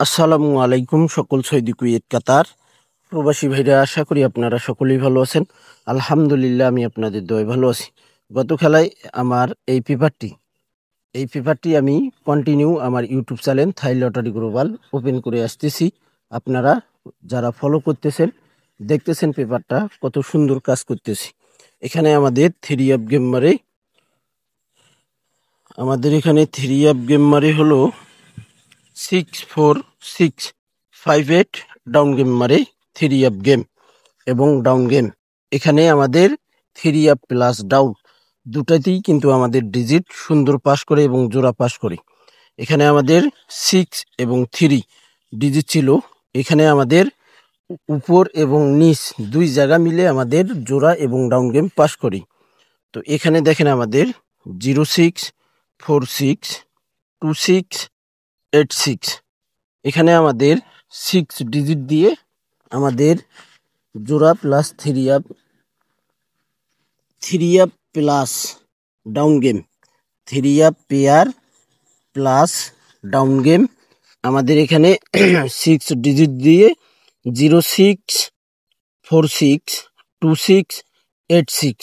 আসসালামু আলাইকুম সকল সৌদি কুয়েত কাতার প্রবাসী ভাইরা, আশা করি আপনারা সকলেই ভালো আছেন। আলহামদুলিল্লাহ, আমি আপনাদের দোয়ায় ভালো আছি। গত খেলায় আমার এই পেপারটি আমি কন্টিনিউ আমার ইউটিউব চ্যানেল থাই লটারি গ্লোবাল ওপেন করে আসতেছি। আপনারা যারা ফলো করতেছেন দেখতেছেন পেপারটা কত সুন্দর কাজ করতেছি। এখানে আমাদের থ্রি অ্যাপ গেম মারে হলো 6-4-6-5-8 ডাউন গেম মারে থ্রি অ্যাপ গেম এবং ডাউন গেম। এখানে আমাদের থ্রি অ্যাপ প্লাস ডাউন দুটাতেই কিন্তু আমাদের ডিজিট সুন্দর পাস করে এবং জোড়া পাস করে। এখানে আমাদের 6 এবং 3 ডিজিট ছিল। এখানে আমাদের উপর এবং নিচ দুই জায়গা মিলে আমাদের জোড়া এবং ডাউন গেম পাস করি। তো এখানে দেখেন আমাদের 06-4-6-26-86 এখানে আমাদের 6 ডিজিট দিয়ে আমাদের জোড়া plus three app plus down game, three app pair plus down game আমাদের এখানে 6 ডিজিট দিয়ে 06-46-26-86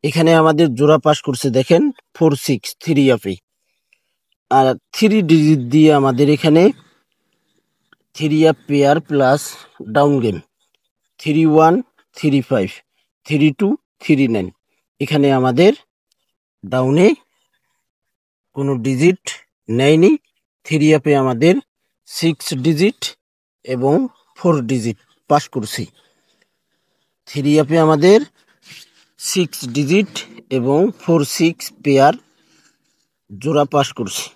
এখানে আমাদের জোড়া পাস করছে দেখেন 46 থ্রি অ্যাপে। আর 3 ডিজিট দিয়ে আমাদের এখানে three app pair plus down game 31-35-32-39 এখানে আমাদের ডাউনে কোনো ডিজিট নেয়নি। থ্রি অ্যাপে আমাদের 6 ডিজিট এবং 4 ডিজিট পাস করছি। থ্রি অ্যাপে আমাদের 6 ডিজিট এবং 4-6 পেয়ার জোড়া পাস করছি।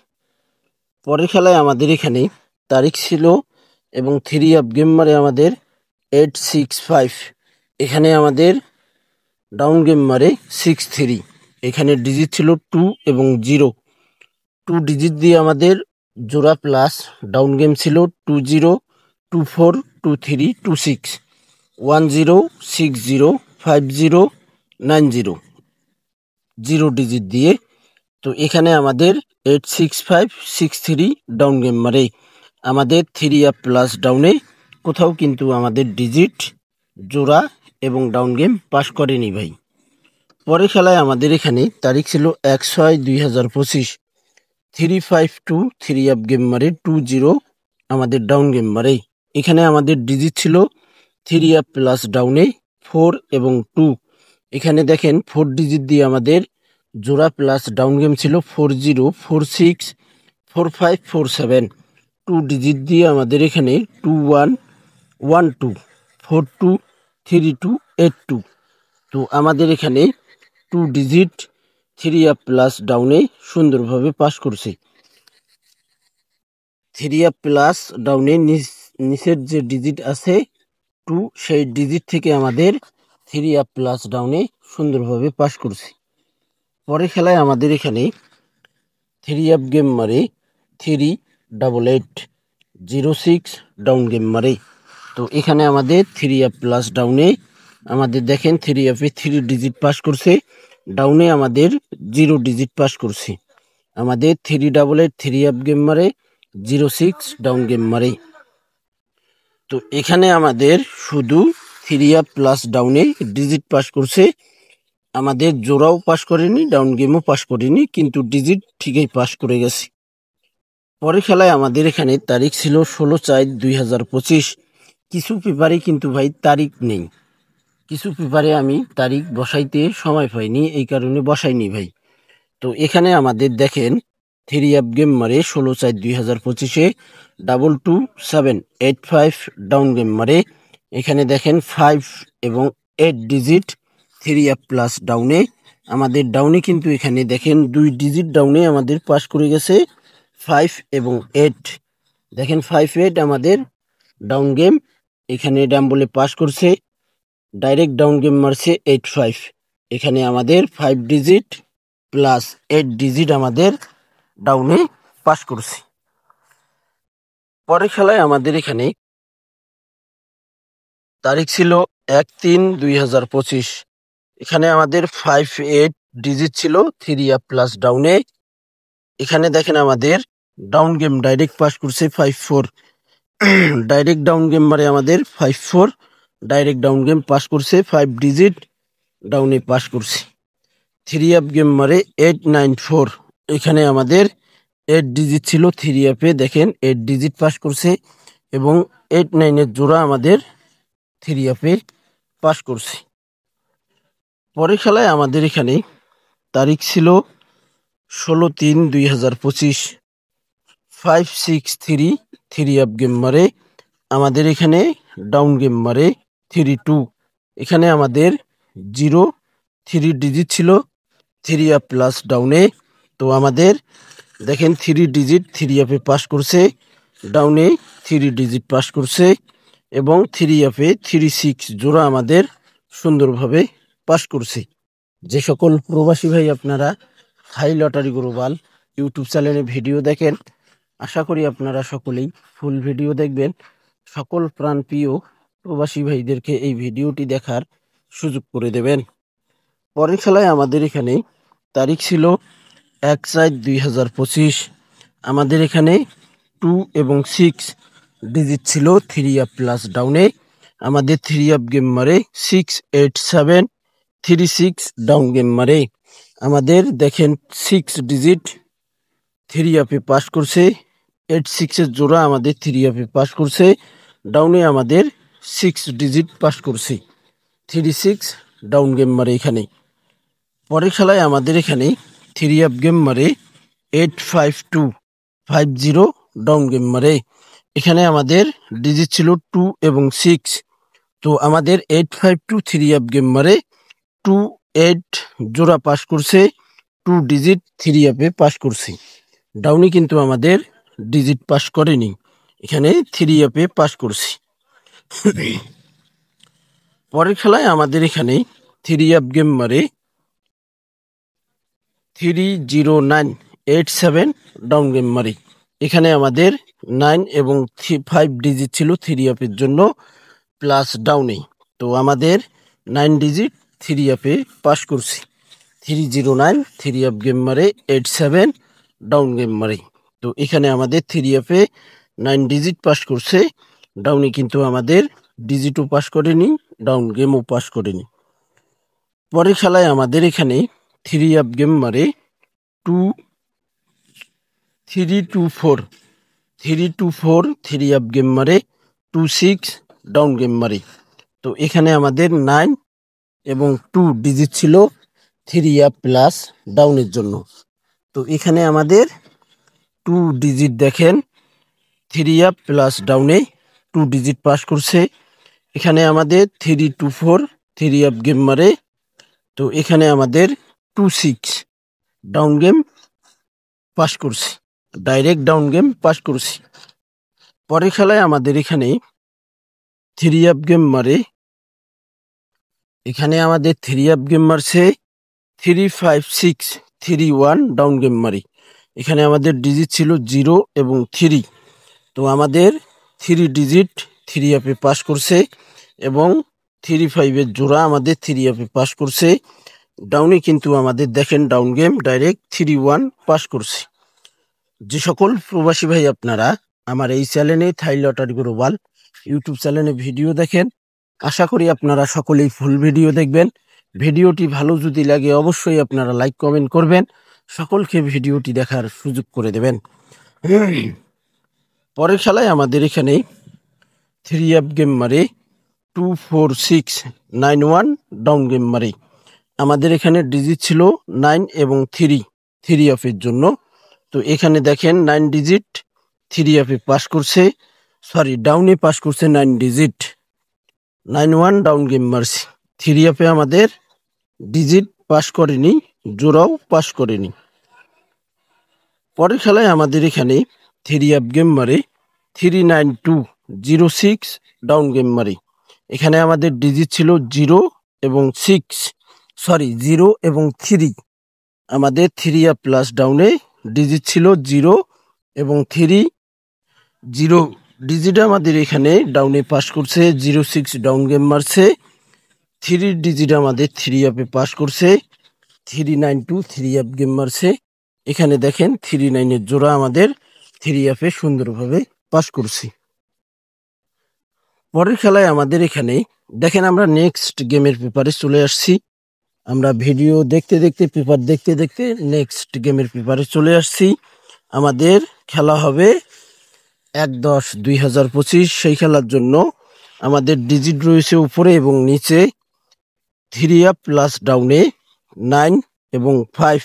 পরের খেলায় আমাদের এখানে তারিখ ছিল এবং থ্রি অ্যাপ গেম মারে আমাদের 8-6-5 এখানে আমাদের ডাউন গেম মারে 6-3 এখানে ডিজিট ছিল 2 এবং 0। 2 ডিজিট দিয়ে আমাদের জোড়া প্লাস ডাউন গেম ছিল 20-24-23-26 10-60-50-90 0 ডিজিট দিয়ে। তো এখানে আমাদের 8-6-5-6-3 ডাউন গেম মারে আমাদের থ্রি অ্যাপ প্লাস ডাউনে কোথাও কিন্তু আমাদের ডিজিট জোড়া এবং ডাউন গেম পাস করেনি ভাই। পরের খেলায় আমাদের এখানে তারিখ ছিল 1/6-2025 3-5-2 থ্রি অ্যাপ গেম মারে 2-0 আমাদের ডাউন গেম মারে। এখানে আমাদের ডিজিট ছিল থ্রি অ্যাপ প্লাস ডাউনে 4 এবং 2। এখানে দেখেন 4 ডিজিট দিয়ে আমাদের জোড়া প্লাস ডাউন গেম ছিল 40-46-45-47। 2 ডিজিট দিয়ে আমাদের এখানে 21-12 42-32-82। তো আমাদের এখানে 2 ডিজিট থ্রি অ্যাপ প্লাস ডাউনে সুন্দরভাবে পাস করছে। থ্রি অ্যাপ প্লাস ডাউনে নিচের যে ডিজিট আছে 2 সেই ডিজিট থেকে আমাদের থ্রি অ্যাপ প্লাস ডাউনে সুন্দরভাবে পাস করছে। পরে খেলায় আমাদের এখানে থ্রি অ্যাপ গেম মারে 3-8-8-06 ডাউন গেম মারে। তো এখানে আমাদের থ্রি অ্যাপ প্লাস ডাউনে আমাদের দেখেন থ্রি অ্যাপে 3 ডিজিট পাস করছে, ডাউনে আমাদের 0 ডিজিট পাস করছে। আমাদের 3-8-8 থ্রি অ্যাপ গেম মারে 06 ডাউন গেম মারে। তো এখানে আমাদের শুধু থ্রি অ্যাপ প্লাস ডাউনে ডিজিট পাস করছে, আমাদের জোড়াও পাস করেনি ডাউন গেমও পাস করেনি, কিন্তু ডিজিট ঠিকই পাস করে গেছে। পরের খেলায় আমাদের এখানে তারিখ ছিল 16/4-2025। কিছু পেপারে কিন্তু ভাই তারিখ নেই, কিছু পেপারে আমি তারিখ বসাইতে সময় পাইনি, এই কারণে বসাইনি ভাই। তো এখানে আমাদের দেখেন থ্রি অ্যাপ গেম মারে 16/4-2025 22-7-85 ডাউন গেম মারে। এখানে দেখেন 5 এবং 8 ডিজিট থ্রি অ্যাপ প্লাস ডাউনে আমাদের ডাউনে কিন্তু এখানে দেখেন 2 ডিজিট ডাউনে আমাদের পাস করে গেছে 5 এবং 8। দেখেন 5-8 আমাদের ডাউন গেম এখানে ডাম বলে পাস করছে, ডাইরেক্ট ডাউন গেম মারছে 8-5। এখানে আমাদের 5 ডিজিট প্লাস 8 ডিজিট আমাদের ডাউনে পাস করছে। পরের খেলায় আমাদের এখানে তারিখ ছিল 1/3-2025। এখানে আমাদের 5-8 ডিজিট ছিল থ্রি অ্যাপ প্লাস ডাউনে। এখানে দেখেন আমাদের ডাউন গেম ডাইরেক্ট পাস করছে 5-4। ডাইরেক্ট ডাউন গেম মারে আমাদের 5-4, ডাইরেক্ট ডাউন গেম পাস করছে, 5 ডিজিট ডাউনে পাস করছে। 3 আপ গেম মারে 8-9-4, এখানে আমাদের 8 ডিজিট ছিল 3 আপে, দেখেন 8 ডিজিট পাস করছে এবং 8-9 জোড়া আমাদের 3 আপে পাস করছে। পরের খেলায় আমাদের এখানে তারিখ ছিল 16-3-2025, 5-6-3 3 আপ গেম মারে আমাদের এখানে, ডাউন গেম মারে 3-2, এখানে আমাদের 0-3 ডিজিট ছিল 3 আপ প্লাস ডাউনে। তো আমাদের দেখেন 3 ডিজিট 3 আপে পাস করছে, ডাউনে 3 ডিজিট পাস করছে এবং 3 আপে 3-6 জোড়া আমাদের সুন্দরভাবে পাস করছে। যে সকল প্রবাসী ভাই আপনারা হাই লটারি গ্লোবাল ইউটিউব চ্যানেলে ভিডিও দেখেন, আশা করি আপনারা সকলেই ফুল ভিডিও দেখবেন। সকল প্রাণপ্রিয় প্রবাসী ভাইদেরকে এই ভিডিওটি দেখার সুযোগ করে দেবেন। পরের খেলায় আমাদের এখানে তারিখ ছিল 1-4-2025, আমাদের এখানে 2 এবং 6 ডিজিট ছিল 3 আপ প্লাস ডাউনে, আমাদের 3 আপ গেম মারে 6-8-7 3-6 ডাউন গেম মারে আমাদের, দেখেন 6 ডিজিট 3 আপে পাস করছে, 8-6 জোড়া আমাদের 3 আপে পাস করছে, ডাউনে আমাদের 6 ডিজিট পাস করছে, 3-6 ডাউন গেম মারে এখানে। পরের খেলায় আমাদের এখানে 3 আপ গেম মারে 8-5-2-50 ডাউন গেম মারে, এখানে আমাদের ডিজিট ছিল 2 এবং 6। তো আমাদের 8-5-2 3 আপ গেম মারে 2-8 জোড়া পাস করছে, 2 ডিজিট 3 আপে পাস করছে, ডাউনে কিন্তু আমাদের ডিজিট পাস করেনি, এখানে 3 আপে পাস করছি। পরের খেলায় আমাদের এখানে 3 আপ গেম মারে 3-0-9-8-7 ডাউন গেম মারে, এখানে আমাদের 9 এবং 5 ডিজিট ছিল 3 আপের জন্য প্লাস ডাউনে। তো আমাদের 9 ডিজিট 3 আপে পাস করছি, 3-0-9 3 আপ গেম মারে 8-7 ডাউন গেম মারে। তো এখানে আমাদের 3 আপে 9 ডিজিট পাস করছে, ডাউনে কিন্তু আমাদের ডিজিটও পাস করেনি, ডাউন গেমও পাস করেনি। পরের খেলায় আমাদের এখানে 3 আপ গেম মারে 3-2-4 3 আপ গেম মারে 2-6 ডাউন গেম মারে। তো এখানে আমাদের 9 এবং 2 ডিজিট ছিল 3 আপ প্লাস ডাউনের জন্য। তো এখানে আমাদের 2 ডিজিট দেখেন 3 আপ প্লাস ডাউনে 2 ডিজিট পাস করছে, এখানে আমাদের 3-2-4 3 আপ গেম মারে। তো এখানে আমাদের 2-6 ডাউন গেম পাস করছি, ডাইরেক্ট ডাউন গেম পাস করছি। পরের খেলায় আমাদের এখানে 3 আপ গেম মারে, এখানে আমাদের 3 আপ গেম মারছে 3-5-6-3-1 ডাউন গেম মারি, এখানে আমাদের ডিজিট ছিল 0 এবং 3। তো আমাদের 3 ডিজিট 3 আপে পাস করছে এবং 3-5 জোড়া আমাদের 3 আপে পাস করছে, ডাউনে কিন্তু আমাদের দেখেন ডাউন গেম ডাইরেক্ট 3-1 পাস করছে। যে সকল প্রবাসী ভাই আপনারা আমার এই চ্যানেলে থাই লটারি গ্লোবাল ইউটিউব চ্যানেলে ভিডিও দেখেন, আশা করি আপনারা সকলেই ফুল ভিডিও দেখবেন। ভিডিওটি ভালো যদি লাগে অবশ্যই আপনারা লাইক কমেন্ট করবেন, সকলকে ভিডিওটি দেখার সুযোগ করে দেবেন। পরের খেলায় আমাদের এখানে 3 আপ গেম মারে 2-4-6-9-1 ডাউন গেম মারে, আমাদের এখানে ডিজিট ছিল 9 এবং 3 আপের জন্য। তো এখানে দেখেন 9 ডিজিট 3 আপে পাস করছে, সরি ডাউনে পাস করছে 9 ডিজিট 9-1 ডাউন গেম মারছি, 3 আপে আমাদের ডিজিট পাস করেনি, জোড়াও পাস করেনি। পরের খেলায় আমাদের এখানে 3 আপ গেম মারে 3-9-2-0-6 ডাউন গেম মারে, এখানে আমাদের ডিজিট ছিল 0 এবং 3, আমাদের 3 আপ প্লাস ডাউনে ডিজিট ছিল 0 এবং 0 ডিজিট আমাদের এখানে ডাউনে পাস করছে, 0-6 ডাউন গেম মারছে, 3 ডিজিট আমাদের 3 আপে পাস করছে, 3-9-2 আপ গেম মারছে, এখানে দেখেন 3-9 জোড়া আমাদের 3 আপে সুন্দরভাবে পাস করছি। পরের খেলায় আমাদের এখানে দেখেন আমরা নেক্সট গেমের পেপারে চলে আসছি। আমরা ভিডিও দেখতে দেখতে পেপার দেখতে দেখতে নেক্সট গেমের পেপারে চলে আসছি। আমাদের খেলা হবে 1/10/2025। সেই খেলার জন্য আমাদের ডিজিট রয়েছে উপরে এবং নিচে। 3 আপ প্লাস ডাউনে 9 এবং 5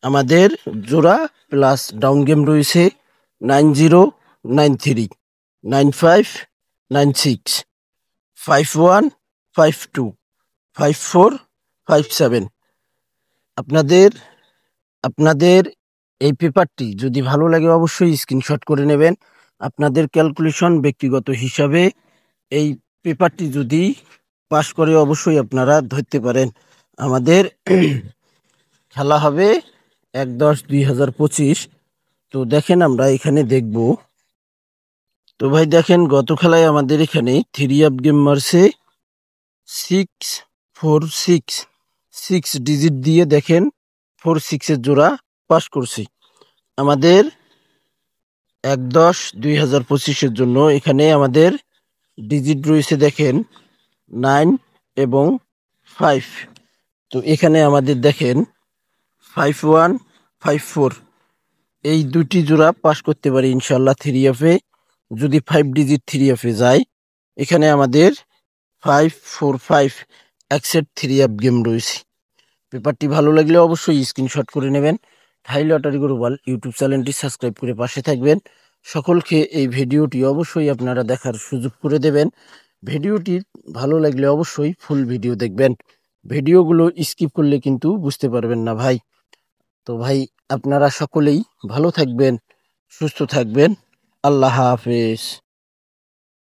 আমাদের জোড়া প্লাস ডাউন গেম রয়েছে 90, 93, 95, 96, 51, 52, 54, 57। আপনাদের আপনাদের এই পেপারটি যদি ভালো লাগে অবশ্যই স্ক্রিনশট করে নেবেন। আপনাদের ক্যালকুলেশন ব্যক্তিগত হিসাবে এই পেপারটি যদি পাস করে অবশ্যই আপনারা ধরতে পারেন। আমাদের খেলা হবে 1/10/2025। তো দেখেন আমরা এখানে দেখব। তো ভাই দেখেন গত খেলায় আমাদের এখানে 3 আপ গেম মারছে 6, 4, 6, 6 ডিজিট দিয়ে দেখেন 4, 6 এর জোড়া পাস করছি। আমাদের 1/10/2025 জন্য এখানে আমাদের ডিজিট রয়েছে দেখেন 9 এবং 5। তো এখানে আমাদের দেখেন 51, 54 এই দুটি জোড়া পাস করতে পারি ইনশাল্লাহ 3 এফে। যদি 5 ডিজিট 3 এফে যায়, এখানে আমাদের 5, 4, 5 একসেট 3 আপ গেম রয়েছে। পেপারটি ভালো লাগলে অবশ্যই স্ক্রিনশট করে নেবেন। থাই লটারি গ্লোবাল ইউটিউব চ্যানেলটি সাবস্ক্রাইব করে পাশে থাকবেন। সকলকে এই ভিডিওটি অবশ্যই আপনারা দেখার সুযোগ করে দেবেন। ভিডিওটি ভালো লাগলে অবশ্যই ফুল ভিডিও দেখবেন। ভিডিওগুলো স্কিপ করলে কিন্তু বুঝতে পারবেন না ভাই। তো ভাই আপনারা সকলেই ভালো থাকবেন, সুস্থ থাকবেন। আল্লাহ হাফেজ।